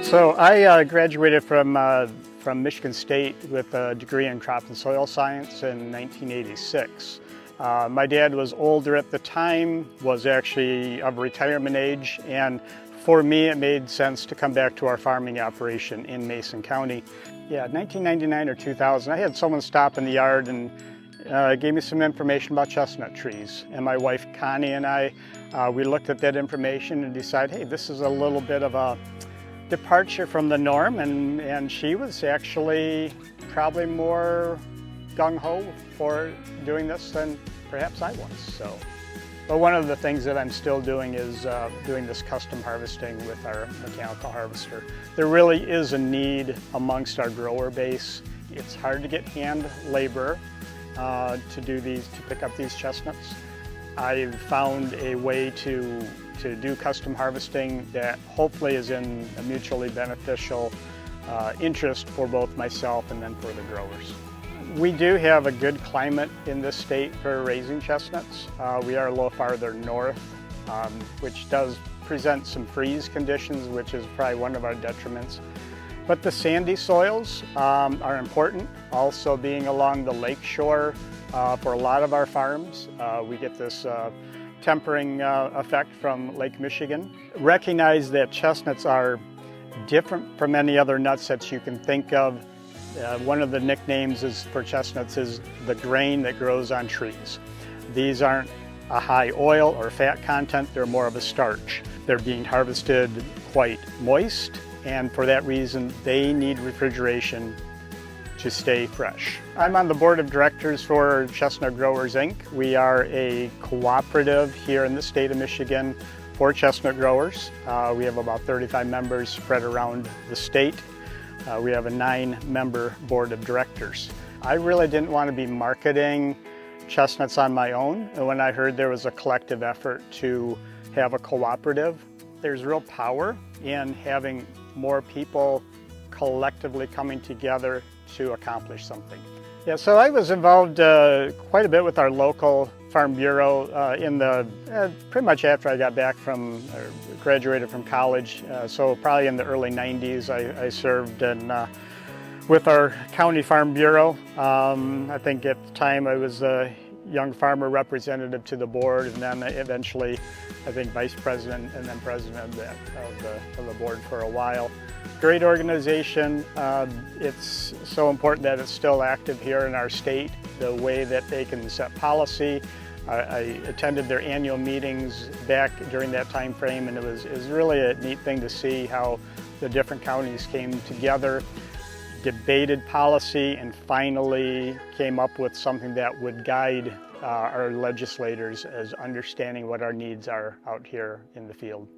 So I graduated from Michigan State with a degree in crop and soil science in 1986. My dad was older at the time, was actually of retirement age, and for me it made sense to come back to our farming operation in Mason County. Yeah, 1999 or 2000, I had someone stop in the yard and gave me some information about chestnut trees. And my wife Connie and I, we looked at that information and decided, hey, this is a little bit of a departure from the norm, and she was actually probably more gung-ho for doing this than perhaps I was. So, but one of the things that I'm still doing is doing this custom harvesting with our mechanical harvester. There really is a need amongst our grower base. It's hard to get hand labor to pick up these chestnuts. I've found a way to do custom harvesting that hopefully is in a mutually beneficial interest for both myself and then for the growers. We do have a good climate in this state for raising chestnuts. We are a little farther north, which does present some freeze conditions, which is probably one of our detriments. But the sandy soils are important. Also being along the lakeshore for a lot of our farms, we get this tempering effect from Lake Michigan. Recognize that chestnuts are different from any other nuts that you can think of. One of the nicknames for chestnuts is the grain that grows on trees. These aren't a high oil or fat content, they're more of a starch. They're being harvested quite moist, and for that reason they need refrigeration to stay fresh. I'm on the board of directors for Chestnut Growers Inc. We are a cooperative here in the state of Michigan for chestnut growers. We have about 35 members spread around the state. We have a 9-member board of directors. I really didn't want to be marketing chestnuts on my own, and when I heard there was a collective effort to have a cooperative, there's real power in having more people collectively coming together to accomplish something. Yeah, so I was involved quite a bit with our local Farm Bureau pretty much after I got back graduated from college. So probably in the early 90s, I served with our county Farm Bureau. I think at the time I was a young farmer representative to the board, and then eventually I think vice president and then president of the board for a while. Great organization. It's so important that it's still active here in our state, the way that they can set policy. I attended their annual meetings back during that time frame, and it was really a neat thing to see how the different counties came together, debated policy, and finally came up with something that would guide our legislators as understanding what our needs are out here in the field.